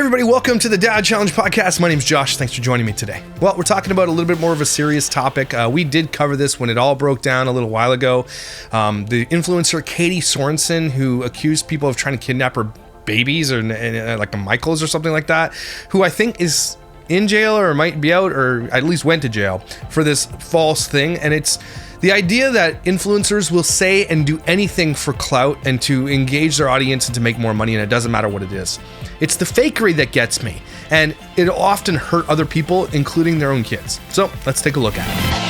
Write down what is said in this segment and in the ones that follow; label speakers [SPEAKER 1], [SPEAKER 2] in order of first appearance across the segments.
[SPEAKER 1] everybody, welcome to the Dad Challenge Podcast. My name's Josh. Thanks for joining me today. Well, we're talking about a little bit more of a serious topic. We did cover this when it all broke down a little while ago. The influencer Katie Sorensen, who accused people of trying to kidnap her babies, or like a Michaels or something like that, who I think is in jail or might be out, or at least went to jail for this false thing. And it's the idea that influencers will say and do anything for clout and to engage their audience and to make more money, and it doesn't matter what it is. It's the fakery that gets me, and it'll often hurt other people, including their own kids. So let's take a look at it.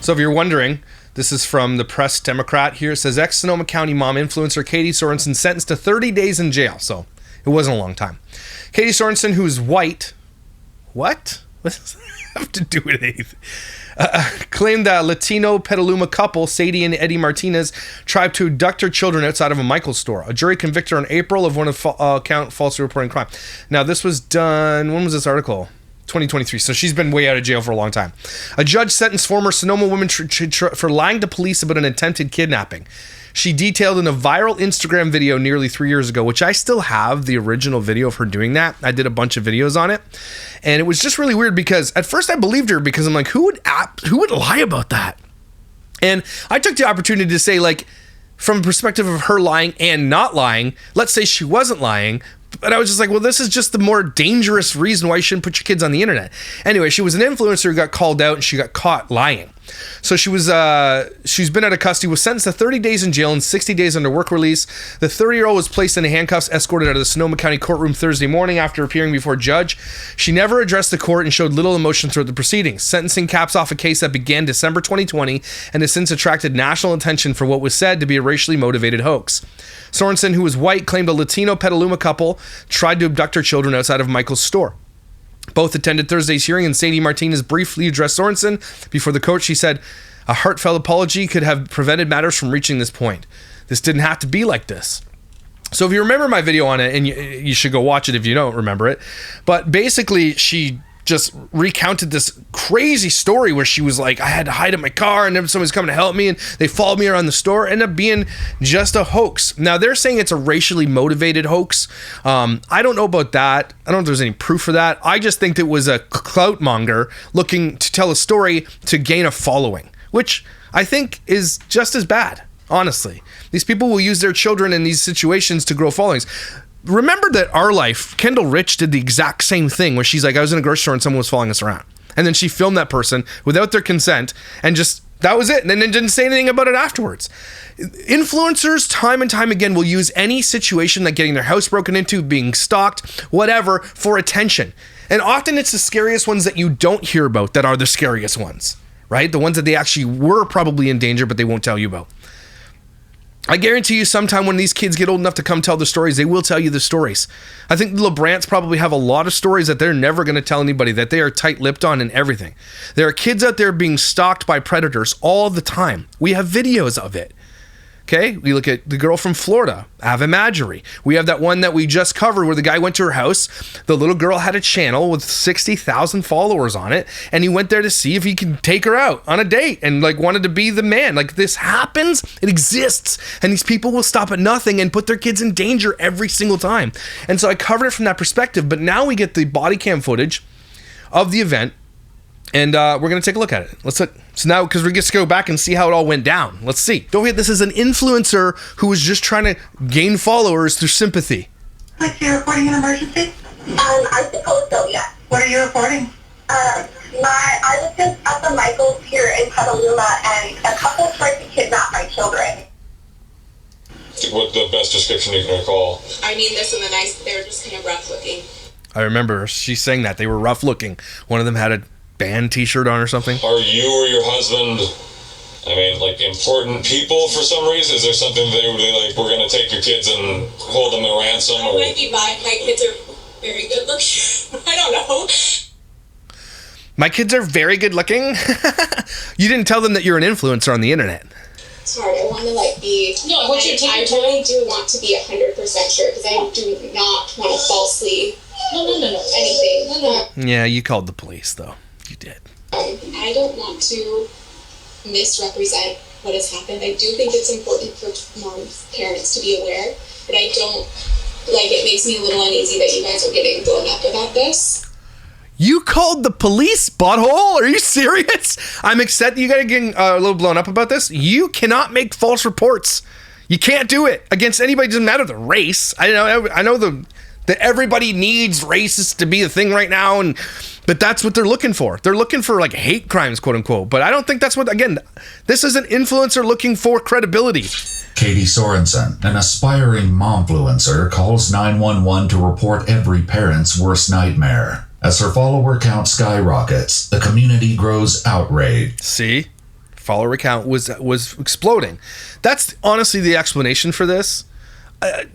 [SPEAKER 1] So if you're wondering, this is from the Press Democrat here. It says, ex-Sonoma County mom influencer Katie Sorensen sentenced to 30 days in jail. So it wasn't a long time. Katie Sorensen, who's white. What? What does that have to do with anything? Claimed that Latino Petaluma couple, Sadie and Eddie Martinez, tried to abduct her children outside of a Michaels store. A jury convicted her in April of one of count falsely reporting crime. Now, this was done, when was this article? 2023, so she's been way out of jail for a long time. A judge sentenced former Sonoma woman for lying to police about an attempted kidnapping. She detailed in a viral Instagram video nearly 3 years ago, which I still have the original video of her doing that. I did a bunch of videos on it, and it was just really weird because at first I believed her because I'm like, who would lie about that? And I took the opportunity to say, like, from the perspective of her lying and not lying, let's say she wasn't lying. But I was just like, well, this is just the more dangerous reason why you shouldn't put your kids on the internet. Anyway, she was an influencer who got called out and she got caught lying. So she's been out of custody, was sentenced to 30 days in jail and 60 days under work release. The 30-year-old was placed in handcuffs, escorted out of the Sonoma County courtroom Thursday morning after appearing before a judge. She never addressed the court and showed little emotion throughout the proceedings. Sentencing caps off a case that began December 2020 and has since attracted national attention for what was said to be a racially motivated hoax. Sorensen, who was white, claimed a Latino Petaluma couple tried to abduct her children outside of Michael's store. Both attended Thursday's hearing, and Sadie Martinez briefly addressed Sorensen. Before the court, she said, a heartfelt apology could have prevented matters from reaching this point. This didn't have to be like this. So if you remember my video on it, and you should go watch it if you don't remember it, but basically she just recounted this crazy story where she was like, I had to hide in my car and then someone's coming to help me and they followed me around the store. Ended up being just a hoax. Now they're saying it's a racially motivated hoax. I don't know about that. I don't know if there's any proof for that. I just think it was a clout monger looking to tell a story to gain a following, which I think is just as bad, honestly. These people will use their children in these situations to grow followings. Remember that our life, Kendall Rich did the exact same thing where she's like, I was in a grocery store and someone was following us around. And then she filmed that person without their consent and just, that was it. And then didn't say anything about it afterwards. Influencers time and time again will use any situation like getting their house broken into, being stalked, whatever, for attention. And often it's the scariest ones that you don't hear about that are the scariest ones, right? The ones that they actually were probably in danger, but they won't tell you about. I guarantee you sometime when these kids get old enough to come tell the stories, they will tell you the stories. I think the LeBrants probably have a lot of stories that they're never going to tell anybody, that they are tight-lipped on and everything. There are kids out there being stalked by predators all the time. We have videos of it. Okay, we look at the girl from Florida, Ava Marjorie. We have that one that we just covered where the guy went to her house. The little girl had a channel with 60,000 followers on it, and he went there to see if he can take her out on a date and like wanted to be the man. Like, this happens, it exists, and these people will stop at nothing and put their kids in danger every single time. And so I covered it from that perspective, but now we get the body cam footage of the event. And we're going to take a look at it. Let's look. So now, because we get to go back and see how it all went down. Let's see. Don't forget, this is an influencer who was just trying to gain followers through sympathy.
[SPEAKER 2] Like, you're reporting an emergency?
[SPEAKER 3] I suppose so, yeah.
[SPEAKER 2] What are you reporting?
[SPEAKER 3] I was just at the Michaels here in Petaluma, and a couple tried to kidnap my children.
[SPEAKER 4] What the best description you can recall?
[SPEAKER 5] I mean this in the nice, they were just kind of rough looking.
[SPEAKER 1] I remember she's saying that. They were rough looking. One of them had a band t-shirt on or something.
[SPEAKER 4] Are you or your husband, I mean, like, important people for some reason? Is there something they would be like, we're going to take your kids and hold them at ransom?
[SPEAKER 5] I might be my kids are very good looking. I don't know.
[SPEAKER 1] My kids are very good looking. You didn't tell them that you're an influencer on the internet.
[SPEAKER 5] It's hard. I want to be. No, what's your take? I really do want to be 100% sure because I do not want to falsely. No. Anything. No.
[SPEAKER 1] Yeah, you called the police though. You did.
[SPEAKER 5] I don't want to misrepresent what has happened. I do think it's important for parents to be aware, but I don't it makes me a little uneasy that you guys are getting blown up about this.
[SPEAKER 1] You called the police, butthole? Are you serious? I'm upset you guys are getting a little blown up about this. You cannot make false reports. You can't do it against anybody. It doesn't matter the race. I know that everybody needs races to be a thing right now, but that's what they're looking for. They're looking for hate crimes, quote unquote. But I don't think that's what. Again, this is an influencer looking for credibility.
[SPEAKER 6] Katie Sorensen, an aspiring momfluencer, calls 911 to report every parent's worst nightmare. As her follower count skyrockets, the community grows outraged.
[SPEAKER 1] See? Follower count was exploding. That's honestly the explanation for this.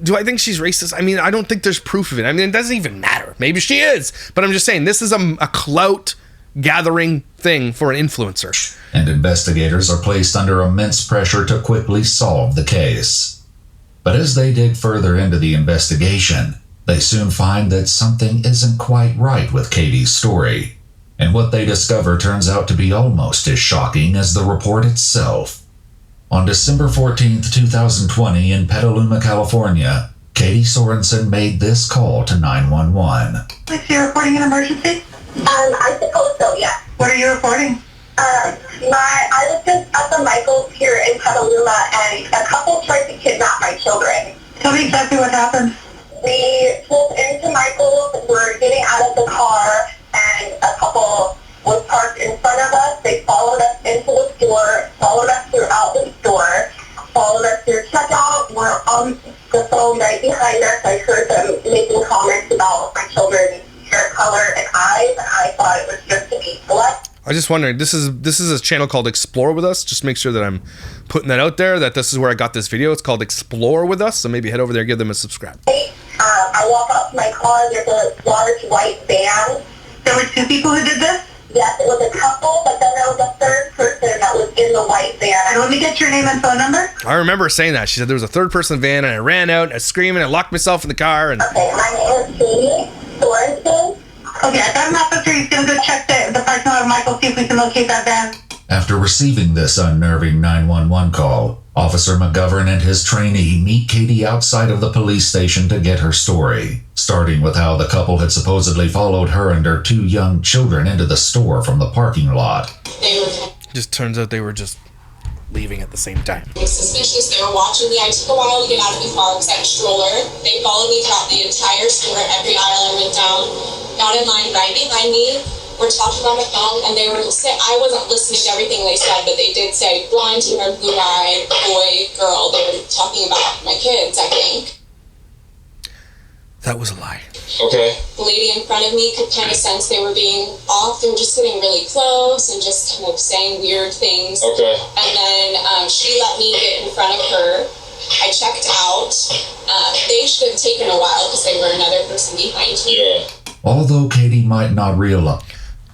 [SPEAKER 1] Do I think she's racist? I mean, I don't think there's proof of it. I mean, it doesn't even matter. Maybe she is. But I'm just saying, this is a clout gathering thing for an influencer.
[SPEAKER 6] And investigators are placed under immense pressure to quickly solve the case. But as they dig further into the investigation, they soon find that something isn't quite right with Katie's story. And what they discover turns out to be almost as shocking as the report itself. On December 14th, 2020, in Petaluma, California, Katie Sorensen made this call to 911.
[SPEAKER 2] Is you reporting an emergency?
[SPEAKER 3] I suppose so, yeah.
[SPEAKER 2] What are you reporting?
[SPEAKER 3] I was just at the Michaels here in Petaluma, and a couple tried to kidnap my children.
[SPEAKER 2] Tell me exactly what happened.
[SPEAKER 3] We pulled into Michaels, we're getting out of the car, and a couple was parked in front of us. They followed us into the store, followed us throughout the store, followed us through checkout, were on the phone right behind us. I heard them making comments about my children's hair color and eyes, and I thought it was just to be polite.
[SPEAKER 1] I just wondering, this is a channel called Explore With Us. Just make sure that I'm putting that out there, that this is where I got this video. It's called Explore With Us, so maybe head over there, give them a subscribe.
[SPEAKER 3] I walk up to my car, there's a large white van.
[SPEAKER 2] There were two people who did this?
[SPEAKER 3] Yes, it was a couple, but then there was a third person that was in the white van.
[SPEAKER 2] And let me get your name and phone number.
[SPEAKER 1] I remember saying that. She said there was a third person in the van, and I ran out, and I was screaming, and I locked myself in the car. And
[SPEAKER 3] Okay, my name is Katie Sorensen.
[SPEAKER 2] Okay, I got an officer. He's going to go check the parking lot of Michael, see if we can locate that van.
[SPEAKER 6] After receiving this unnerving 911 call, Officer McGovern and his trainee meet Katie outside of the police station to get her story, starting with how the couple had supposedly followed her and her two young children into the store from the parking lot.
[SPEAKER 1] just turns out they were just leaving at the same time.
[SPEAKER 5] It was suspicious. They were watching me. I took a while to get out of the car because I had a stroller. They followed me throughout the entire store, every aisle I went down, got in line right behind me. We're talking on the phone, and they were saying, I wasn't listening to everything they said, but they did say blonde hair, blue-eyed, boy, girl. They were talking about my kids, I think.
[SPEAKER 1] That was a lie.
[SPEAKER 4] Okay.
[SPEAKER 5] The lady in front of me could kind of sense they were being off. They were just sitting really close and just kind of saying weird things.
[SPEAKER 4] Okay.
[SPEAKER 5] And then she let me get in front of her. I checked out. They should have taken a while because they were another person behind me.
[SPEAKER 4] Yeah.
[SPEAKER 6] Although Katie might not realize.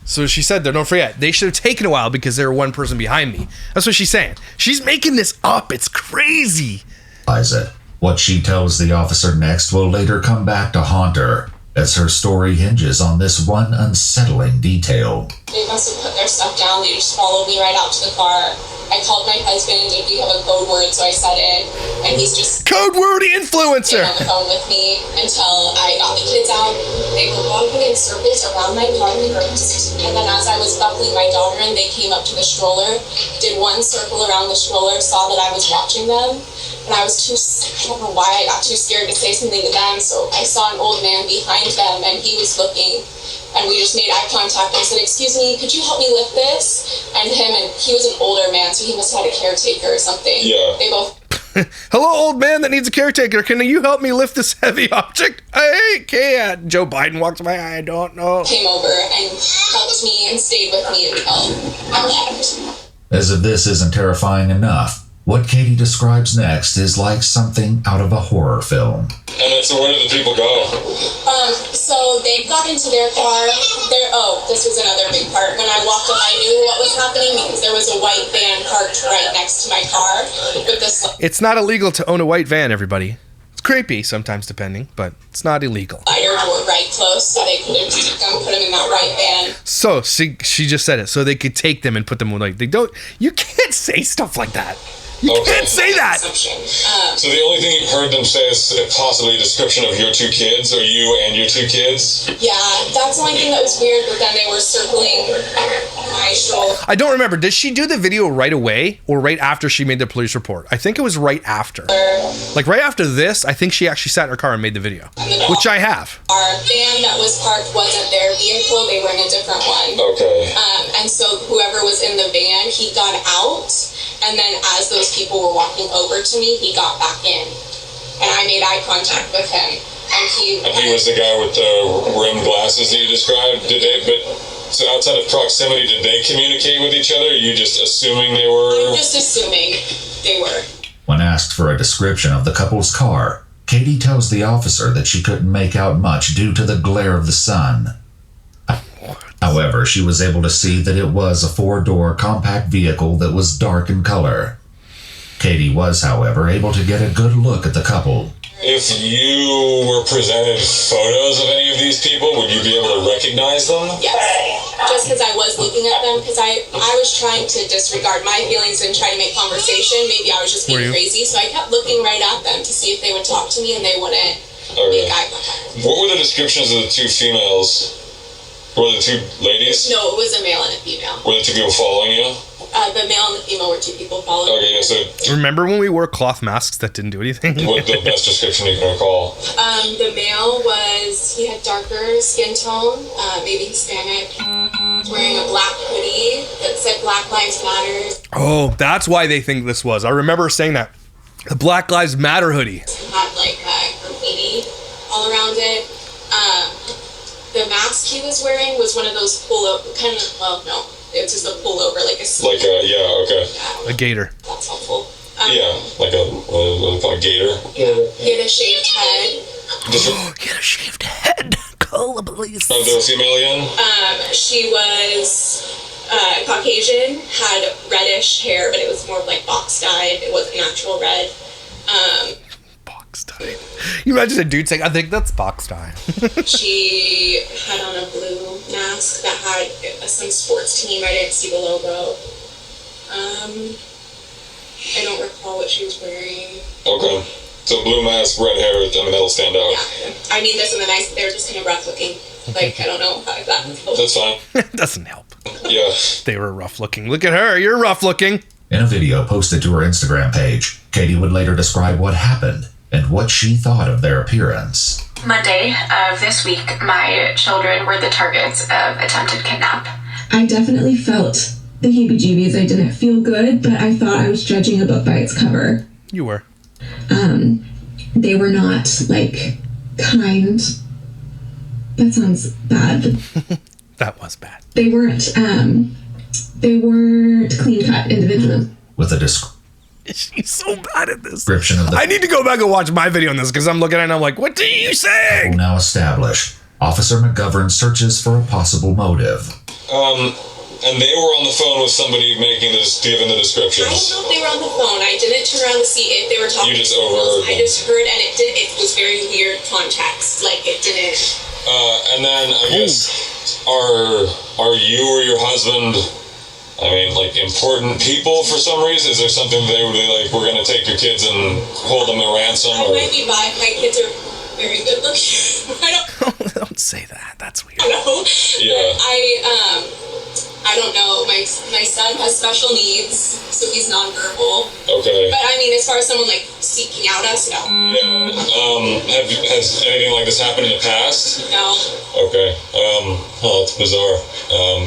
[SPEAKER 1] So she said, don't forget, they should have taken a while because there were one person behind me. That's what she's saying. She's making this up. It's crazy.
[SPEAKER 6] It. What she tells the officer next will later come back to haunt her, as her story hinges on this one unsettling detail.
[SPEAKER 5] They must have put their stuff down. They just followed me right out to the car. I called my husband and we have a code word, so I said it. And he's just
[SPEAKER 1] Code word influencer.
[SPEAKER 5] on the phone with me until I got the kids out. They were walking in circles around my car first. And then as I was buckling my daughter in, they came up to the stroller, did one circle around the stroller, saw that I was watching them. And I was I don't know why I got too scared to say something to them. So I saw an old man behind them and he was looking. And we just made eye contact. I said, excuse me, could you help me lift this? And he was an older man, so he must have had a caretaker or something.
[SPEAKER 4] Yeah.
[SPEAKER 5] They both.
[SPEAKER 1] Hello, old man that needs a caretaker. Can you help me lift this heavy object? I can't. Joe Biden walks by. I don't know.
[SPEAKER 5] Came over and helped me and stayed with me until I left.
[SPEAKER 6] As if this isn't terrifying enough, What Katie describes next is like something out of a horror film.
[SPEAKER 4] And then, so where did the people go?
[SPEAKER 5] So they got into their car. This was another big part. When I walked up, I knew what was happening because there was a white van parked right next to my car with this.
[SPEAKER 1] It's not illegal to own a white van, everybody. It's creepy sometimes, depending, but it's not illegal.
[SPEAKER 5] Were right close, so they could take them, put them in that white van.
[SPEAKER 1] So she just said it, so they could take them and put them like they don't. You can't say stuff like that. You can't say that.
[SPEAKER 4] So the only thing you've heard them say is possibly a description of your two kids, or you and your two kids?
[SPEAKER 5] Yeah, that's the only thing that was weird, but then they were circling my shoulder.
[SPEAKER 1] I don't remember. Did she do the video right away or right after she made the police report? I think it was right after. Like right after this, I think she actually sat in her car and made the video, which I have.
[SPEAKER 5] Our van that was parked wasn't their vehicle. They were in a different one.
[SPEAKER 4] Okay.
[SPEAKER 5] And so whoever was in the van, he got out. And then as those people were walking over to me, he got back in. And I made eye contact with him. And he
[SPEAKER 4] was the guy with the rimmed glasses that you described? So outside of proximity, did they communicate with each other? Or are you just assuming they were?
[SPEAKER 5] I'm just assuming they were.
[SPEAKER 6] When asked for a description of the couple's car, Katie tells the officer that she couldn't make out much due to the glare of the sun. However, she was able to see that it was a 4-door compact vehicle that was dark in color. Katie was, however, able to get a good look at the couple.
[SPEAKER 4] If you were presented photos of any of these people, would you be able to recognize them?
[SPEAKER 5] Yes. Just because I was looking at them, because I was trying to disregard my feelings and try to make conversation. Maybe I was just being crazy, so I kept looking right at them to see if they would talk to me, and they wouldn't make eye contact.
[SPEAKER 4] What were the descriptions of the two females? Were the two ladies?
[SPEAKER 5] No, it was a male and a female.
[SPEAKER 4] Were the two people following you?
[SPEAKER 5] The male and the female were two people following.
[SPEAKER 4] Okay, yeah, so...
[SPEAKER 1] Remember when we wore cloth masks that didn't do anything?
[SPEAKER 4] What the best description you can recall?
[SPEAKER 5] The male he had darker skin tone, maybe Hispanic, wearing a black hoodie that said Black Lives Matter.
[SPEAKER 1] Oh, that's why they think this was. I remember saying that. The Black Lives Matter hoodie.
[SPEAKER 5] Had like graffiti all around it. The mask he was wearing was one of those it's just a pullover, like a sleeve.
[SPEAKER 1] A gator.
[SPEAKER 5] That's helpful.
[SPEAKER 4] Like a gator.
[SPEAKER 5] Yeah. He had a shaved head.
[SPEAKER 1] He had a shaved head. Call the police.
[SPEAKER 4] Oh, the female again?
[SPEAKER 5] She was Caucasian, had reddish hair, but it was more like box dyed. It wasn't natural red.
[SPEAKER 1] Box dyed. You imagine a dude saying, I think that's box dye.
[SPEAKER 5] She had on a blue mask that had some sports team. I didn't see the logo. I don't recall what she was wearing.
[SPEAKER 4] Okay. So blue mask, red hair, that'll stand out.
[SPEAKER 5] Yeah. I mean, this and the nice, they were just kind of rough looking. Like, I don't know how that helps.
[SPEAKER 4] That's fine.
[SPEAKER 1] It doesn't help.
[SPEAKER 4] Yeah.
[SPEAKER 1] They were rough looking. Look at her. You're rough looking.
[SPEAKER 6] In a video posted to her Instagram page, Katie would later describe what happened and what she thought of their appearance.
[SPEAKER 7] Monday of this week, my children were the targets of attempted kidnap.
[SPEAKER 8] I definitely felt the heebie-jeebies. I didn't feel good, but I thought I was judging a book by its cover.
[SPEAKER 1] You were.
[SPEAKER 8] They were not, kind. That sounds bad.
[SPEAKER 1] That was bad.
[SPEAKER 8] They weren't clean-cut individuals.
[SPEAKER 6] With a description.
[SPEAKER 1] She's so bad at this.
[SPEAKER 6] Description of the
[SPEAKER 1] I need to go back and watch my video on this because I'm looking at it and I'm like, what are you saying?
[SPEAKER 6] Now established, Officer McGovern searches for a possible motive.
[SPEAKER 4] And they were on the phone with somebody giving the descriptions.
[SPEAKER 5] I don't know if they were on the phone. I didn't turn around to see if they were talking.
[SPEAKER 4] You just overheard.
[SPEAKER 5] I just heard, and it was very weird context. Like, it didn't.
[SPEAKER 4] And then I guess are you or your husband, important people for some reason? Is there something they would be like, we're going to take your kids and hold them at ransom?
[SPEAKER 5] I might be bi. My kids are very good looking.
[SPEAKER 1] Don't say that. That's weird.
[SPEAKER 5] No.
[SPEAKER 4] Yeah.
[SPEAKER 5] I don't know. My son has special needs, so he's nonverbal.
[SPEAKER 4] Okay.
[SPEAKER 5] But as far as someone seeking out us, no.
[SPEAKER 4] Yeah. Has anything like this happened in the past?
[SPEAKER 5] No.
[SPEAKER 4] Okay. It's bizarre.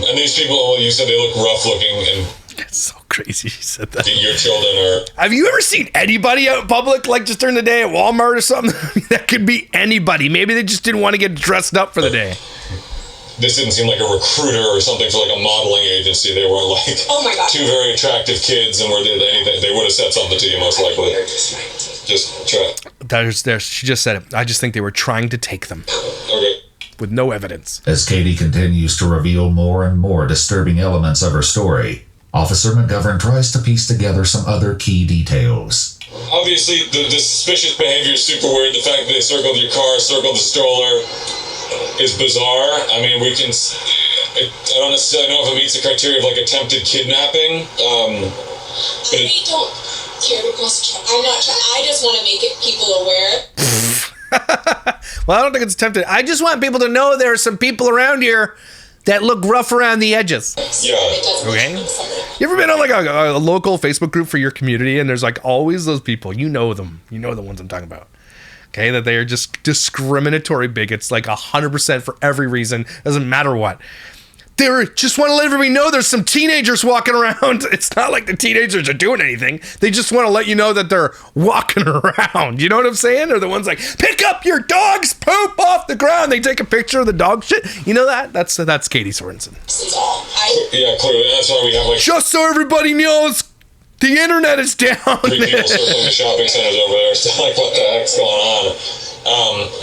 [SPEAKER 4] And these people, you said they look rough looking, and
[SPEAKER 1] It's so crazy she said that.
[SPEAKER 4] your children are...
[SPEAKER 1] Have you ever seen anybody out in public, just during the day at Walmart or something? That could be anybody. Maybe they just didn't want to get dressed up for the day.
[SPEAKER 4] this didn't seem like a recruiter or something for like a modeling agency. They weren't like
[SPEAKER 5] Oh my God.
[SPEAKER 4] two very attractive kids, and anything, they would have said something to you most likely. Just try.
[SPEAKER 1] There, she just said it. I just think they were trying to take them.
[SPEAKER 4] Okay.
[SPEAKER 1] With no evidence.
[SPEAKER 6] As Katie continues to reveal more and more disturbing elements of her story, Officer McGovern tries to piece together some other key details.
[SPEAKER 4] Obviously, the suspicious behavior is super weird. The fact that they circled your car, circled the stroller, is bizarre. I mean, I don't necessarily know if it meets the criteria of like attempted kidnapping. But
[SPEAKER 5] I don't care to cross. I'm not trying. I just want to make people aware.
[SPEAKER 1] Well, I don't think it's attempted. I just want people to know there are some people around here that look rough around the edges.
[SPEAKER 4] Yeah.
[SPEAKER 1] Okay. You ever been on like a local Facebook group for your community, and there's like always those people, you know them, you know the ones I'm talking about. Okay, that they are just discriminatory bigots, like 100% for every reason, doesn't matter what. They just want to let everybody know there's some teenagers walking around. It's not like the teenagers are doing anything. They just want to let you know that they're walking around. You know what I'm saying? They're the ones like, pick up your dog's poop off the ground. They take a picture of the dog shit. You know that? That's Katie Sorensen.
[SPEAKER 4] Yeah, clearly. That's why we have like...
[SPEAKER 1] Just so everybody knows, the internet is down.
[SPEAKER 4] 3 people circling the shopping centers over there. So like, what the heck's going on?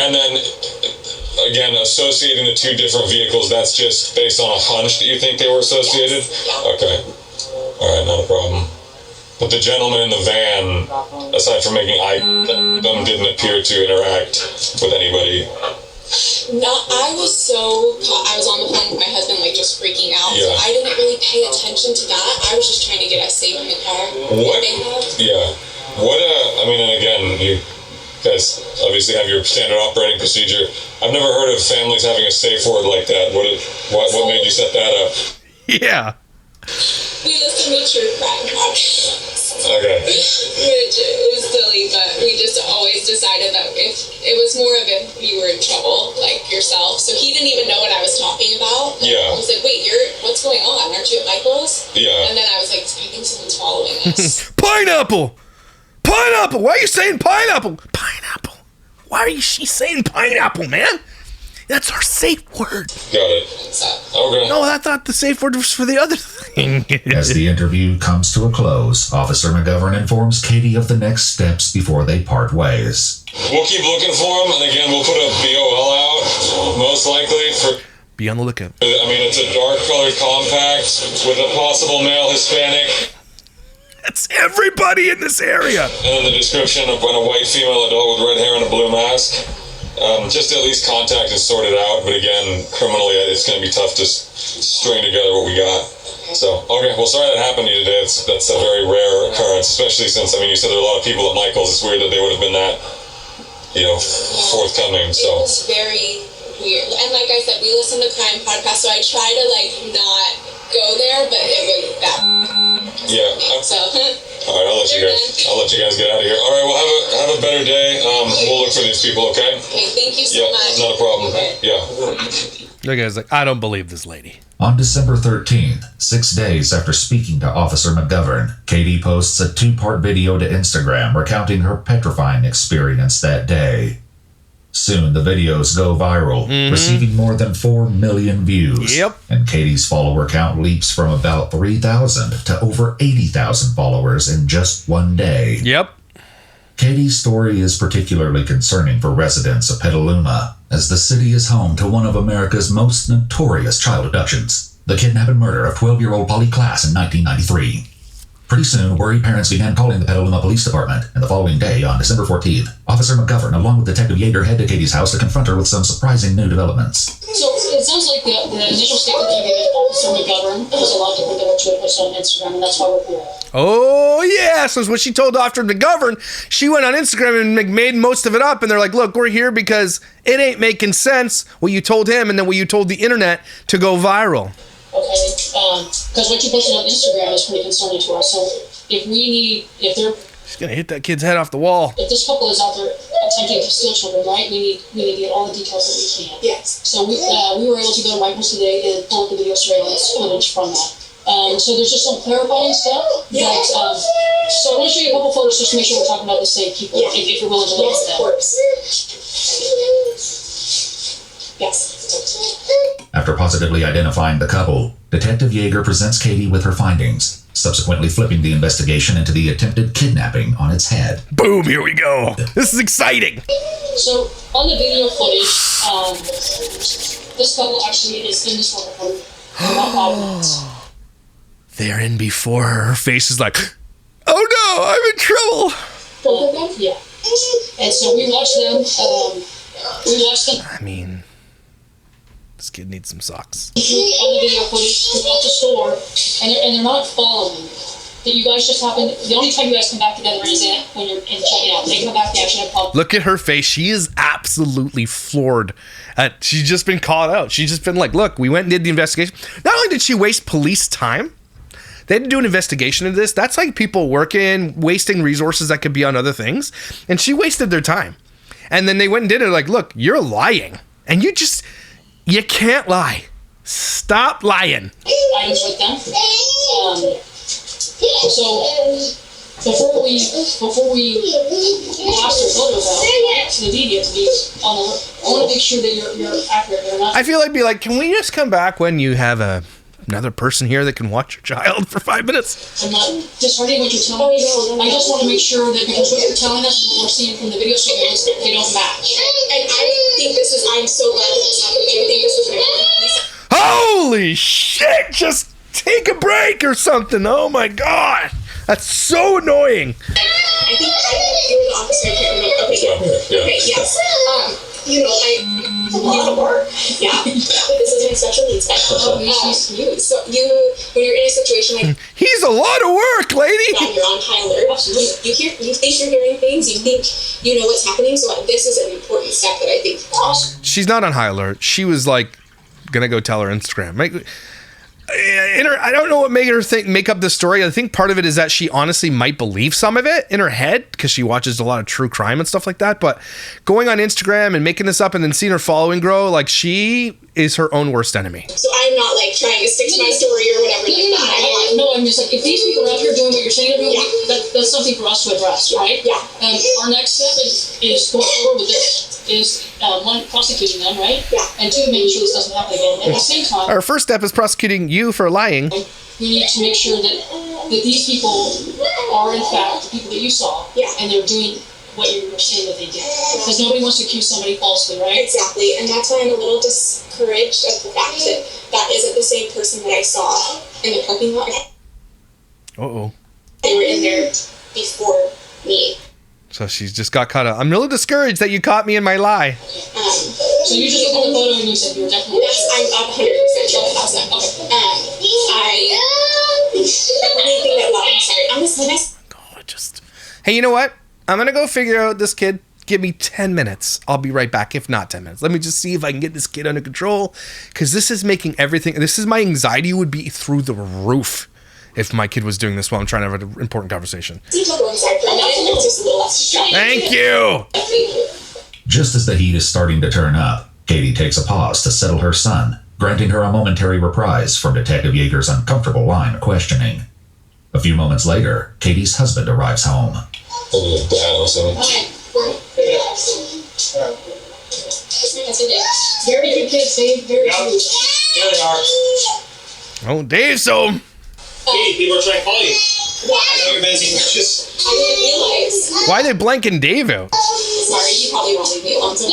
[SPEAKER 4] And then... Again, associating the two different vehicles, that's just based on a hunch that you think they were associated? Okay. Alright, not a problem. But the gentleman in the van, aside from making eye them, didn't appear to interact with anybody.
[SPEAKER 5] No, I was on the phone with my husband, like, just freaking out.
[SPEAKER 4] Yeah.
[SPEAKER 5] So I didn't really pay attention to that. I was just trying to get us safe in the car.
[SPEAKER 4] What? Yeah. I mean, and again, you guys obviously have your standard operating procedure. I've never heard of families having a safe word like that. What made you set that up?
[SPEAKER 1] Yeah.
[SPEAKER 5] We listened to true crime podcasts.
[SPEAKER 4] Okay.
[SPEAKER 5] Which is silly, but we just always decided that if it was more of if you were in trouble, like yourself. So he didn't even know what I was talking about.
[SPEAKER 4] Yeah.
[SPEAKER 5] I was like, wait, what's going on? Aren't you at Michael's?
[SPEAKER 4] Yeah.
[SPEAKER 5] And then I was like, I think someone's following us.
[SPEAKER 1] Pineapple! Pineapple! Why are you saying pineapple? Pineapple. Why is she saying pineapple, man? That's our safe word.
[SPEAKER 4] Got it. Okay.
[SPEAKER 1] No, I thought the safe word was for the other thing.
[SPEAKER 6] As the interview comes to a close, Officer McGovern informs Katie of the next steps before they part ways.
[SPEAKER 4] We'll keep looking for him, and again, we'll put a BOL out, most likely, for...
[SPEAKER 1] Be on the lookout.
[SPEAKER 4] I mean, it's a dark-colored compact with a possible male Hispanic.
[SPEAKER 1] That's everybody in this area.
[SPEAKER 4] And then the description of when a white female adult with red hair and a blue mask. Just to at least contact and sort it out. But again, criminally, it's going to be tough to string together what we got. So, okay, well, sorry that happened to you today. That's a very rare occurrence, especially since, I mean, you said there were a lot of people at Michael's. It's weird that they would have been that, forthcoming. So.
[SPEAKER 5] It was very weird. And like I said, we listen to crime podcasts, so I try to, not go there, but it was that.
[SPEAKER 4] Yeah.
[SPEAKER 5] So.
[SPEAKER 4] All right, I'll let you guys get out of here. All right, well, have a better day. We'll look for these people, okay?
[SPEAKER 5] Okay, thank you so much.
[SPEAKER 4] Not a problem. Yeah.
[SPEAKER 1] The guy's like, I don't believe this lady.
[SPEAKER 6] On December 13th, 6 days after speaking to Officer McGovern, Katie posts a 2-part video to Instagram recounting her petrifying experience that day. Soon the videos go viral, receiving more than 4 million views.
[SPEAKER 1] Yep.
[SPEAKER 6] And Katie's follower count leaps from about 3,000 to over 80,000 followers in just one day.
[SPEAKER 1] Yep.
[SPEAKER 6] Katie's story is particularly concerning for residents of Petaluma, as the city is home to one of America's most notorious child abductions, the kidnap and murder of 12-year-old Polly Klaas in 1993. Pretty soon, worried parents began calling the Petaluma Police Department, and the following day, on December 14th, Officer McGovern, along with Detective Yeager, head to Katie's house to confront her with some surprising new developments.
[SPEAKER 9] So it sounds like the initial statement that you gave Officer McGovern was a lot different than what you had posted on Instagram, and that's why we're here.
[SPEAKER 1] Oh, yeah. So what she told Officer McGovern, she went on Instagram and made most of it up, and they're like, look, we're here because it ain't making sense what you told him and then what you told the internet to go viral.
[SPEAKER 9] Okay, because what you posted on Instagram is pretty concerning to us. So
[SPEAKER 1] She's gonna hit that kid's head off the wall.
[SPEAKER 9] If this couple is out there attempting to steal children, right? We need to get all the details that we can. Yes. So we were able to go to Michael's today and pull up the video surveillance footage from that. So there's just some clarifying stuff. Yeah. So I want to show you a couple photos just to make sure we're talking about the same people. Yeah. If you're willing to look at them. Of course. Yes.
[SPEAKER 6] After positively identifying the couple, Detective Yeager presents Katie with her findings, subsequently flipping the investigation into the attempted kidnapping on its head.
[SPEAKER 1] Boom, here we go. This is exciting.
[SPEAKER 9] So, on the video footage, this couple actually is in this room for about 5 minutes.
[SPEAKER 1] They're in before her. Her face is like, oh no, I'm in trouble.
[SPEAKER 9] Yeah. And so we watched them.
[SPEAKER 1] I mean, this kid needs some socks.
[SPEAKER 9] On the video footage throughout the store, and they're not following. That you guys just happen. The only time you guys come back together is when you're in checking out. They come back, they actually have pub.
[SPEAKER 1] Look at her face. She is absolutely floored. She's just been caught out. She's just been like, look, we went and did the investigation. Not only did she waste police time, they had to do an investigation of this. That's like people working, wasting resources that could be on other things. And she wasted their time. And then they went and did it. Like, look, you're lying. And you can't lie. Stop lying.
[SPEAKER 9] Items with them. So before we pass their photos out to the media to be on the, I want to make sure that you're accurate.
[SPEAKER 1] I feel like can we just come back when you have another person here that can watch your child for 5 minutes?
[SPEAKER 9] I'm not disheartening what you're telling me. I just want to make sure that because what you're telling us, we're seeing from the video surveillance, they don't match.
[SPEAKER 5] And I think I'm so glad that this happened. I think this was an important.
[SPEAKER 1] Holy shit! Just take a break or something. Oh my god. That's so annoying.
[SPEAKER 5] I think you were the officer. I can't remember. Okay, yes. It's a lot of work. Yeah. This is my special needs guy. So when you're in a situation like
[SPEAKER 1] he's a lot of work, lady.
[SPEAKER 5] You're on high alert. You think you're hearing things. You think you know what's happening. So this is an important step that I think.
[SPEAKER 1] She's not on high alert. She was like gonna go tell her Instagram. I don't know what made her make up this story. I think part of it is that she honestly might believe some of it in her head because she watches a lot of true crime and stuff like that. But going on Instagram and making this up and then seeing her following grow, like she is her own worst enemy.
[SPEAKER 5] So I'm not like trying to stick to my story or whatever like that.
[SPEAKER 9] No, I'm just like, if these people are out here doing what you're saying they're doing, that's something for us to address, right?
[SPEAKER 5] Yeah.
[SPEAKER 9] Our next step is going forward with this. Is one, prosecuting them, right?
[SPEAKER 5] Yeah.
[SPEAKER 9] And two, making sure this doesn't happen again. At the same time,
[SPEAKER 1] our first step is prosecuting you for lying.
[SPEAKER 9] We need to make sure that these people are in fact the people that you saw, and they're doing what you were saying that they did. Because nobody wants to accuse somebody falsely, right?
[SPEAKER 5] Exactly, and that's why I'm a little discouraged of the fact that that isn't the same person that I saw in the parking lot. They were in there before me.
[SPEAKER 1] So she's just got caught up. I'm really discouraged that you caught me in my lie.
[SPEAKER 9] So you just looked at the photo and you said you were definitely...
[SPEAKER 5] Yes, I'm 100% sure that's that.
[SPEAKER 1] Hey, you know what? I'm going to go figure out this kid. Give me 10 minutes. I'll be right back, if not 10 minutes. Let me just see if I can get this kid under control. Because this is making everything... My anxiety would be through the roof if my kid was doing this while I'm trying to have an important conversation. Thank you!
[SPEAKER 6] Just as the heat is starting to turn up, Katie takes a pause to settle her son, granting her a momentary reprise from Detective Yeager's uncomfortable line of questioning. A few moments later, Katie's husband arrives home.
[SPEAKER 9] Very good kids, Dave. Very good.
[SPEAKER 4] Here they are.
[SPEAKER 1] Oh, Dave's home.
[SPEAKER 4] Katie, people are trying to call you. I know you're busy.
[SPEAKER 5] I didn't realize.
[SPEAKER 1] Why are they blanking Dave out?
[SPEAKER 5] Sorry, you probably won't leave me alone.
[SPEAKER 9] So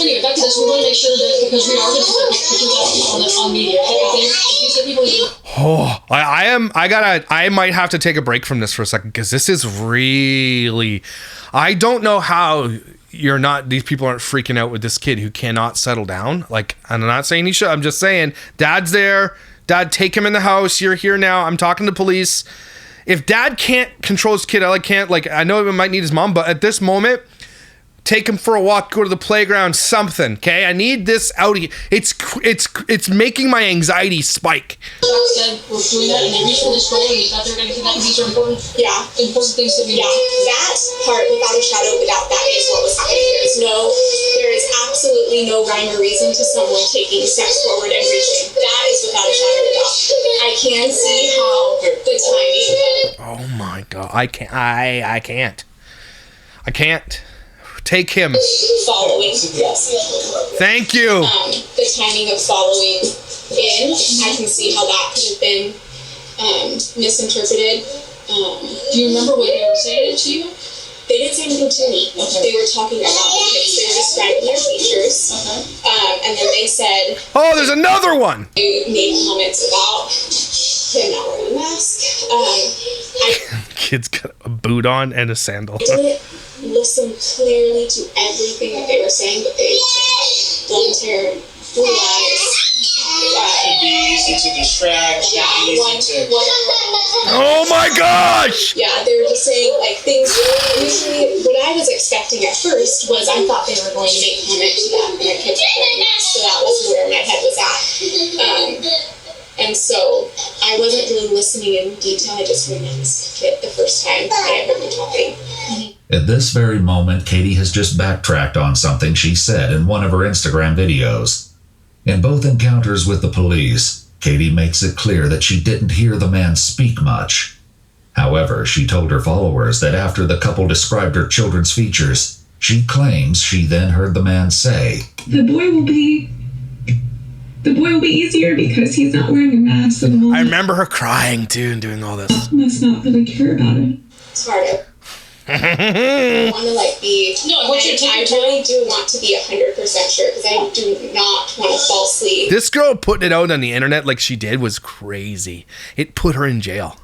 [SPEAKER 9] anyway, back to this. We want to make sure that because we are going to put on media.
[SPEAKER 1] I might have to take a break from this for a second because this is really. I don't know how these people aren't freaking out with this kid who cannot settle down. Like, I'm not saying he should. I'm just saying, Dad's there. Dad, take him in the house. You're here now. I'm talking to police. If Dad can't control his kid, I know he might need his mom, but at this moment, take him for a walk, go to the playground, something, okay? I need this out of here. It's making my anxiety spike.
[SPEAKER 9] Said we're doing that, and they reached for this goal, and we thought they were going to connect. These are important things that we do.
[SPEAKER 5] That part, without a shadow of a doubt, that is what was happening. There is absolutely no rhyme or reason to someone taking steps forward and reaching. That is without a shadow of a doubt. I can see how the timing.
[SPEAKER 1] Oh my God, I can't. Take him.
[SPEAKER 5] Following. Yes.
[SPEAKER 1] Thank you.
[SPEAKER 5] The timing of following in, I can see how that could have been misinterpreted.
[SPEAKER 9] Do you remember what they were saying to you?
[SPEAKER 5] They didn't say anything to me. Okay. They were talking about the kids. They were describing their features. And then they said...
[SPEAKER 1] Oh, there's another one!
[SPEAKER 5] They made comments about him not wearing a mask.
[SPEAKER 1] Kid's got a boot on and a sandal.
[SPEAKER 5] I didn't listen clearly to everything that they were saying, but they said blonde hair, blue eyes.
[SPEAKER 10] It'd be easy to distract.
[SPEAKER 5] Yeah,
[SPEAKER 1] Oh my gosh!
[SPEAKER 5] Yeah, they were just saying like things. Usually, what I was expecting at first was I thought they were going to make comments that their kids were wearing masks, so that was where my head was at. And so I wasn't really listening in detail. I just remembered it the first time I heard them talking.
[SPEAKER 6] At this very moment, Katie has just backtracked on something she said in one of her Instagram videos. In both encounters with the police, Katie makes it clear that she didn't hear the man speak much. However, she told her followers that after the couple described her children's features, she claims she then heard the man say,
[SPEAKER 8] The boy will be easier because he's not wearing a mask.
[SPEAKER 1] I remember her crying too and doing all this.
[SPEAKER 8] Must not really care about it.
[SPEAKER 5] It's harder. I want to be.
[SPEAKER 9] No, I want you to take
[SPEAKER 5] I really do want to be 100% sure because I do not want to falsely.
[SPEAKER 1] This girl putting it out on the internet like she did was crazy. It put her in jail.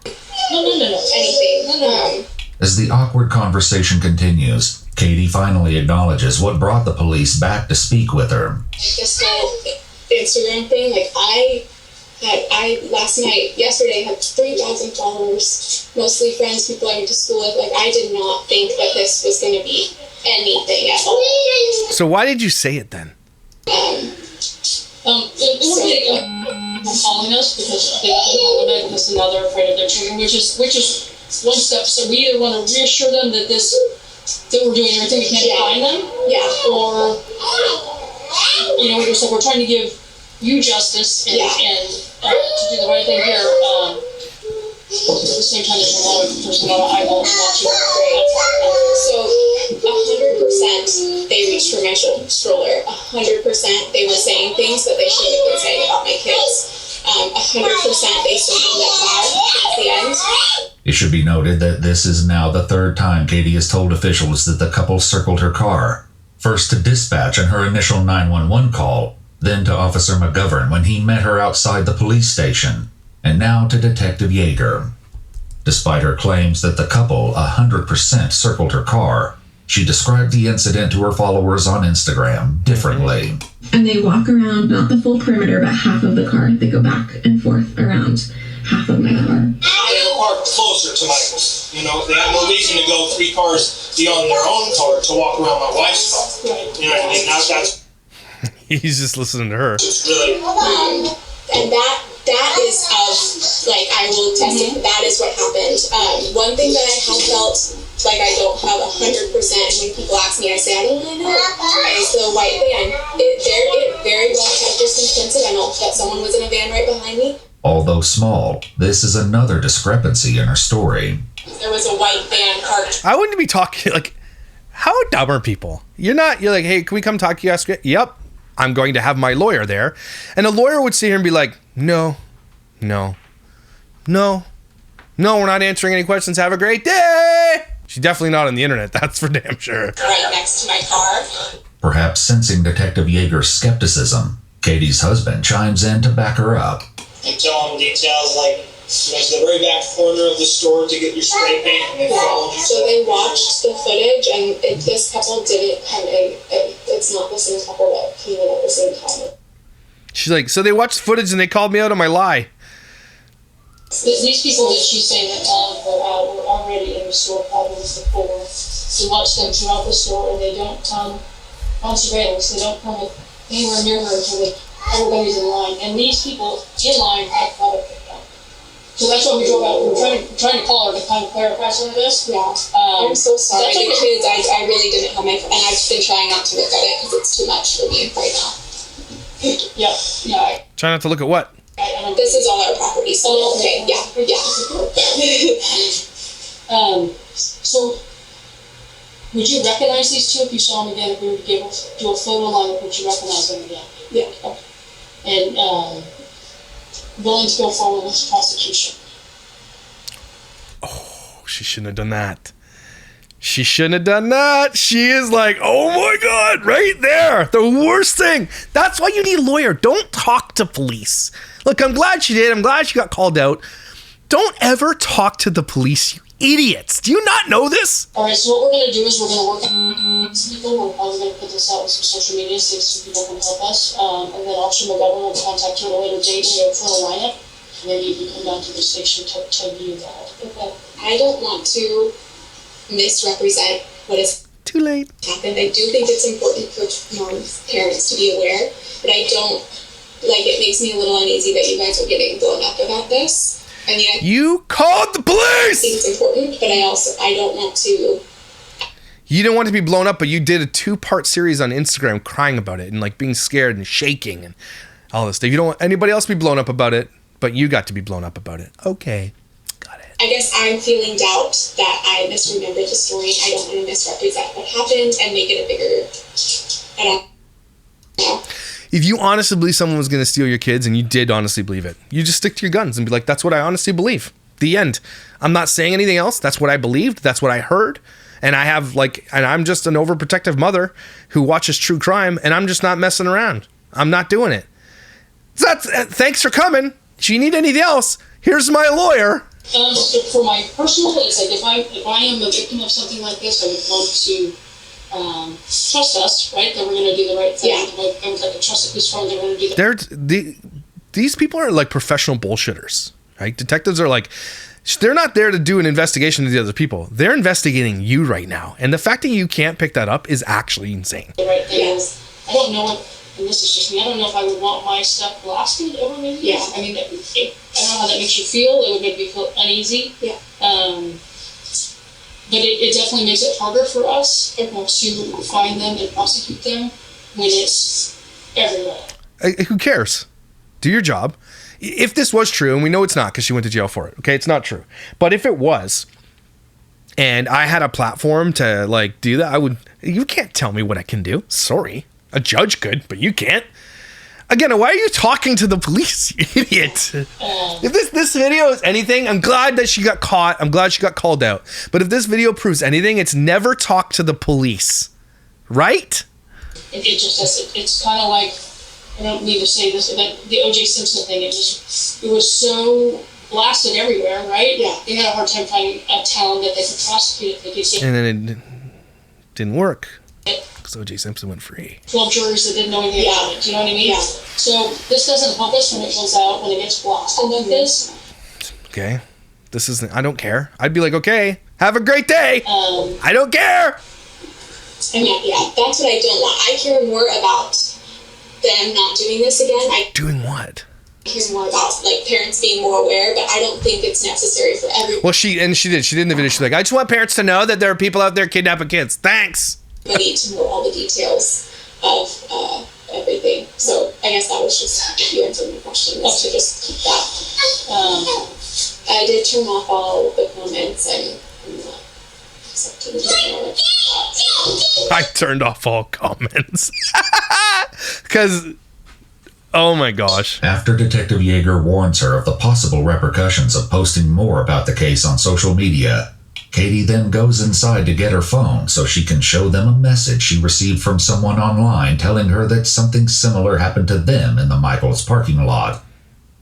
[SPEAKER 9] No.
[SPEAKER 5] Anything. No.
[SPEAKER 6] As the awkward conversation continues, Katie finally acknowledges what brought the police back to speak with her.
[SPEAKER 5] This whole Instagram thing, yesterday had 3,000 followers, mostly friends, people I went to school with. I did not think that this was going to be anything at all.
[SPEAKER 1] So why did you say it then?
[SPEAKER 9] It won't be calling us because they have been calling us and now they're afraid of their children, which is one step. So we either want to reassure them that we're doing everything we can to find them, or we're trying to give you justice and to do the right thing here. At the same time, there's a lot of eyeballs watching.
[SPEAKER 5] So 100% they reached for my stroller. 100% they were saying things that they shouldn't have been saying about my kids. 100% they stayed in the car at the end.
[SPEAKER 6] It should be noted that this is now the third time Katie has told officials that the couple circled her car. First to dispatch in her initial 911 call, then to Officer McGovern when he met her outside the police station, and now to Detective Yeager. Despite her claims that the couple 100% circled her car, she described the incident to her followers on Instagram differently.
[SPEAKER 8] And they walk around, not the full perimeter, but half of the car. They go back and forth around half of my car.
[SPEAKER 10] They park closer to Michael's. They have no reason to go 3 cars beyond their own car to walk around my wife's car. You know what I mean? That's
[SPEAKER 1] He's just listening to her.
[SPEAKER 10] It's really...
[SPEAKER 5] And that is I will testify, that is what happened. One thing that I have felt like I don't have 100%, and when people ask me, I say, I don't really know, is the white van. It very well could have just been coincidental that someone was in a van right behind me.
[SPEAKER 6] Although small, this is another discrepancy in her story.
[SPEAKER 5] There was a white van parked.
[SPEAKER 1] I wouldn't be talking, how dumb are people? You're like, hey, can we come talk to you? Yep, I'm going to have my lawyer there. And a lawyer would sit here and be like, no, we're not answering any questions. Have a great day. She's definitely not on the internet. That's for damn sure.
[SPEAKER 5] Right next to my car.
[SPEAKER 6] Perhaps sensing Detective Yeager's skepticism, Katie's husband chimes in to back her up.
[SPEAKER 10] I tell them details to the very back corner of the store to get your spray paint, and they followed you.
[SPEAKER 5] So they watched the footage, and this couple didn't come in. It's not the same couple that came in at the same time.
[SPEAKER 1] She's like, so they watched the footage and they called me out on my lie.
[SPEAKER 9] These people that she's saying that were already in the store probably before. We watch them throughout the store, and they don't come on surveillance. They don't come anywhere near her until everybody's in line. And these people in line have product picked up. So that's why we drove out. We're trying to call her to kind of clarify some of this.
[SPEAKER 5] Yeah. I'm so sorry. The kids, I really didn't have my phone, and I've been trying not to look at it because it's too much for me right now.
[SPEAKER 9] Yeah.
[SPEAKER 1] Try not to look at what?
[SPEAKER 5] This is all our property, so okay, yeah.
[SPEAKER 9] So Would you recognize these two if you saw them again? If we were to do a photo lineup, would you recognize them again?
[SPEAKER 5] Yeah.
[SPEAKER 9] Okay. And willing to go forward with prosecution.
[SPEAKER 1] Oh, she shouldn't have done that. She shouldn't have done that. She is like, oh my God, right there. The worst thing. That's why you need a lawyer. Don't talk to police. Look, I'm glad she did. I'm glad she got called out. Don't ever talk to the police, you idiots. Do you not know this?
[SPEAKER 9] All right, so what we're going to do is we're going to work with some people. We're probably going to put this out on some social media, see if some people can help us. And then Officer McGovern will contact you at a later date and go for a lineup. Maybe you can come down to the station to view that.
[SPEAKER 5] Okay. I don't want to misrepresent what has
[SPEAKER 1] too late
[SPEAKER 5] happened. I do think it's important for parents to be aware, but I don't, like, it makes me a little uneasy that you guys are getting blown up about this. I mean,
[SPEAKER 1] you called the police!
[SPEAKER 5] I think it's important, but I don't want to.
[SPEAKER 1] You didn't want to be blown up, but you did a 2-part series on Instagram crying about it and like being scared and shaking and all this stuff. You don't want anybody else to be blown up about it, but you got to be blown up about it. Okay. Got it.
[SPEAKER 5] I guess I'm feeling doubt that I misremembered the story. I don't want to misrepresent what happened and make it a bigger, I don't know.
[SPEAKER 1] If you honestly believe someone was going to steal your kids, and you did honestly believe it, you just stick to your guns and be like, that's what I honestly believe. The end. I'm not saying anything else. That's what I believed. That's what I heard. And I'm just an overprotective mother who watches true crime, and I'm just not messing around. I'm not doing it. Thanks for coming. If you need anything else, here's my lawyer.
[SPEAKER 9] So for my personal, it's like if I am a victim of something like this, I would want to trust us, right? That we're going to do the right thing. Yeah. I would like to trust the police department. They're going to do
[SPEAKER 1] These people are like professional bullshitters, right? Detectives are like, they're not there to do an investigation of the other people. They're investigating you right now. And the fact that you can't pick that up is actually insane.
[SPEAKER 9] The right thing. Yes. I don't know what, and this is just me, I don't know if I would want my stuff blasted ever maybe. Yeah. I mean, I don't know how that makes you feel. It would make me feel uneasy. Yeah. But it definitely makes it harder for us to find them and prosecute them when it's everywhere.
[SPEAKER 1] Who cares? Do your job. If this was true, and we know it's not because she went to jail for it, okay? It's not true. But if it was, and I had a platform to like do that, you can't tell me what I can do. Sorry. A judge could, but you can't. Again, why are you talking to the police, you idiot? If this video is anything, I'm glad that she got caught. I'm glad she got called out. But if this video proves anything, it's never talk to the police. Right?
[SPEAKER 9] It's kind of like, I don't need to say this, but the O.J. Simpson thing, it was so blasted everywhere, right? Yeah. They had a hard time finding a town that they could prosecute.
[SPEAKER 1] And then it didn't work. Because O.J. Simpson went free.
[SPEAKER 9] 12 jurors that didn't know anything about it. Do you know what I mean? Yeah. So this doesn't help us when it goes out, when it gets blasted like this.
[SPEAKER 1] Okay. I don't care. I'd be like, okay, have a great day. I don't care.
[SPEAKER 5] I mean, yeah, that's what I don't want. I care more about them not doing this again.
[SPEAKER 1] Doing what?
[SPEAKER 5] I care more about like parents being more aware, but I don't think it's necessary for everyone.
[SPEAKER 1] Well, she did in the video. She's like, I just want parents to know that there are people out there kidnapping kids. Thanks.
[SPEAKER 5] Need to know all the details of everything. So I guess that was just you answered my question. Was to just keep that. I did turn off all the comments and accepting it.
[SPEAKER 1] I turned off all comments because, oh my gosh.
[SPEAKER 6] After Detective Yeager warns her of the possible repercussions of posting more about the case on social media, Katie then goes inside to get her phone so she can show them a message she received from someone online telling her that something similar happened to them in the Michaels parking lot.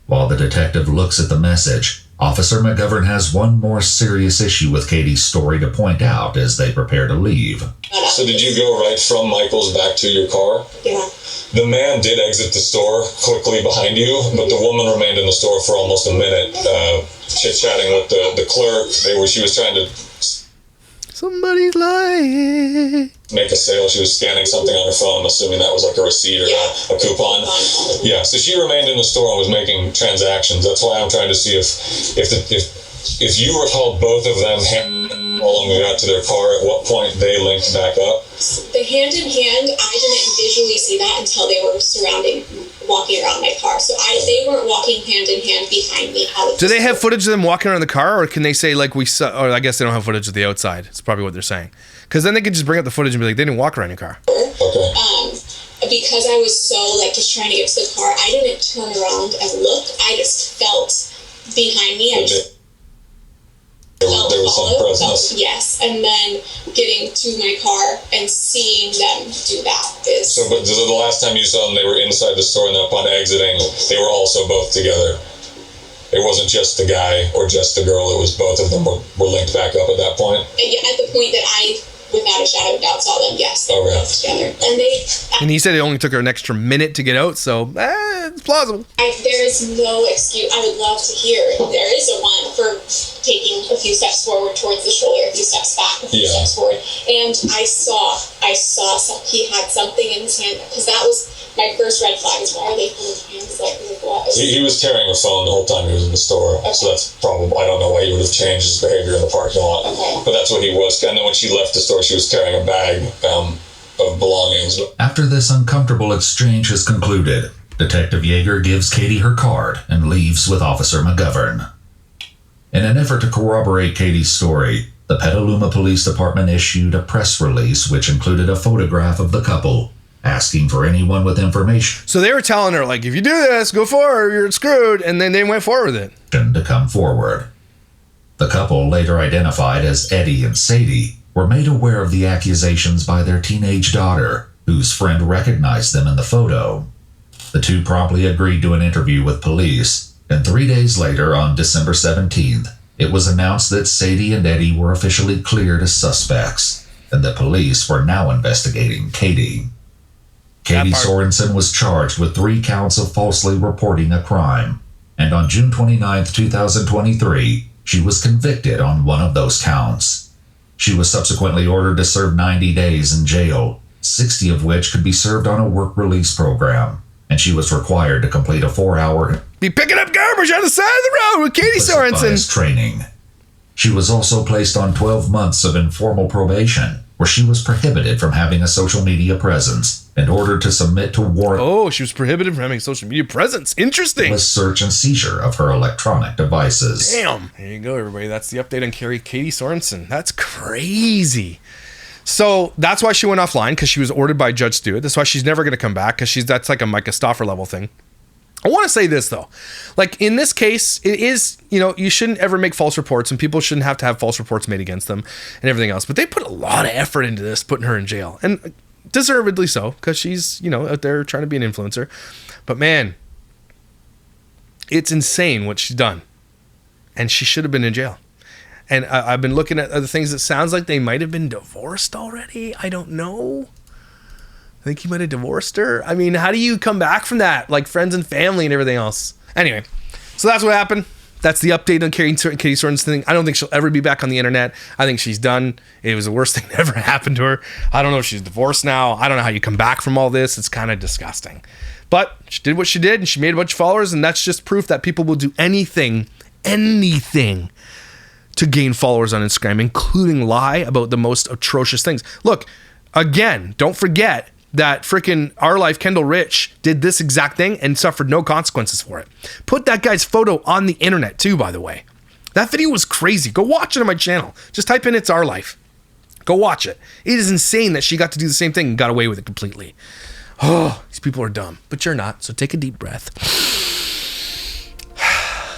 [SPEAKER 6] While the detective looks at the message, Officer McGovern has one more serious issue with Katie's story to point out as they prepare to leave.
[SPEAKER 4] So did you go right from Michael's back to your car?
[SPEAKER 5] Yeah.
[SPEAKER 4] The man did exit the store quickly behind you, but the woman remained in the store for almost a minute, chit-chatting with the clerk. She was trying to...
[SPEAKER 1] Somebody's lying.
[SPEAKER 4] Make a sale. She was scanning something on her phone. I'm assuming that was like a receipt or a coupon. Yeah, so she remained in the store and was making transactions. That's why I'm trying to see if you recall both of them how long they got to their car, at what point they linked back up.
[SPEAKER 5] The hand in hand, I didn't visually see that until they were walking around my car. So they weren't walking hand in hand behind me.
[SPEAKER 1] Do they have footage of them walking around the car, or can they say like we saw? Or I guess they don't have footage of the outside. It's probably what they're saying. Because then they could just bring up the footage and be like, they didn't walk around your car.
[SPEAKER 4] Okay.
[SPEAKER 5] Because I was so like just trying to get to the car, I didn't turn around and look. I just felt behind me. I just
[SPEAKER 4] there was some presence.
[SPEAKER 5] Yes, and then getting to my car and seeing them do that is.
[SPEAKER 4] So, but the last time you saw them, they were inside the store, and then upon exiting, they were also both together. It wasn't just the guy or just the girl. It was both of them were linked back up at that point.
[SPEAKER 5] Yeah, at the point that I, without a shadow of doubt, saw them. Yes, they were both together,
[SPEAKER 1] and he said it only took her an extra minute to get out, so it's plausible.
[SPEAKER 5] There is no excuse. I would love to hear. There is a one for taking a few steps forward towards the stroller, a few steps back, a few steps forward, and I saw he had something in his hand, because that was my first red flag. Is why are they holding hands like what?
[SPEAKER 4] He was carrying a phone the whole time he was in the store, so that's probably, I don't know why he would have changed his behavior in the parking lot, but that's what he was. And then when she left the store, she was carrying a bag of belongings.
[SPEAKER 6] After this uncomfortable exchange has concluded, Detective Yeager gives Katie her card and leaves with Officer McGovern. In an effort to corroborate Katie's story, the Petaluma Police Department issued a press release which included a photograph of the couple, asking for anyone with information.
[SPEAKER 1] So they were telling her, like, if you do this, go forward, you're screwed, and then they went forward with it.
[SPEAKER 6] To come forward. The couple, later identified as Eddie and Sadie, were made aware of the accusations by their teenage daughter, whose friend recognized them in the photo. The two promptly agreed to an interview with police, and 3 days later, on December 17th, it was announced that Sadie and Eddie were officially cleared as suspects, and that police were now investigating Katie. Katie Sorensen was charged with 3 counts of falsely reporting a crime, and on June 29, 2023, she was convicted on one of those counts. She was subsequently ordered to serve 90 days in jail, 60 of which could be served on a work release program, and she was required to complete a 4-hour
[SPEAKER 1] be picking up garbage on the side of the road with Katie Sorensen
[SPEAKER 6] training. She was also placed on 12 months of informal probation, where she was prohibited from having a social media presence and ordered to submit to warrant.
[SPEAKER 1] Oh, she was prohibited from having a social media presence. Interesting.
[SPEAKER 6] Search and seizure of her electronic devices.
[SPEAKER 1] Damn. There you go, everybody. That's the update on Katie Sorensen. That's crazy. So that's why she went offline, because she was ordered by Judge Stewart. That's why she's never going to come back, because that's like a Micah Stauffer level thing. I want to say this, though. Like, in this case, it is, you shouldn't ever make false reports, and people shouldn't have to have false reports made against them and everything else. But they put a lot of effort into this, putting her in jail. And deservedly so, because she's, out there trying to be an influencer. But, man, it's insane what she's done. And she should have been in jail. And I've been looking at other things. It sounds like they might have been divorced already. I don't know. I think he might have divorced her. I mean, how do you come back from that? Like friends and family and everything else. Anyway, so that's what happened. That's the update on Katie Sorensen thing. I don't think she'll ever be back on the internet. I think she's done. It was the worst thing that ever happened to her. I don't know if she's divorced now. I don't know how you come back from all this. It's kind of disgusting. But she did what she did, and she made a bunch of followers, and that's just proof that people will do anything to gain followers on Instagram, including lie about the most atrocious things. Look, again, don't forget that freaking Our Life Kendall Rich did this exact thing and suffered no consequences for it. Put that guy's photo on the internet too, by the way. That video was crazy. Go watch it on my channel. Just type in It's Our Life. Go watch it. It is insane that she got to do the same thing and got away with it completely. Oh, these people are dumb, but you're not. So take a deep breath.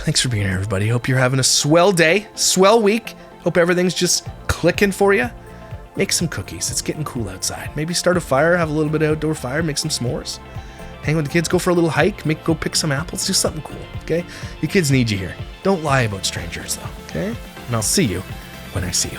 [SPEAKER 1] Thanks for being here, everybody. Hope you're having a swell day, swell week. Hope everything's just clicking for you. Make some cookies. It's getting cool outside. Maybe start a fire, have a little bit of outdoor fire, make some s'mores. Hang with the kids, go for a little hike, go pick some apples, do something cool, okay? Your kids need you here. Don't lie about strangers, though, okay? And I'll see you when I see you.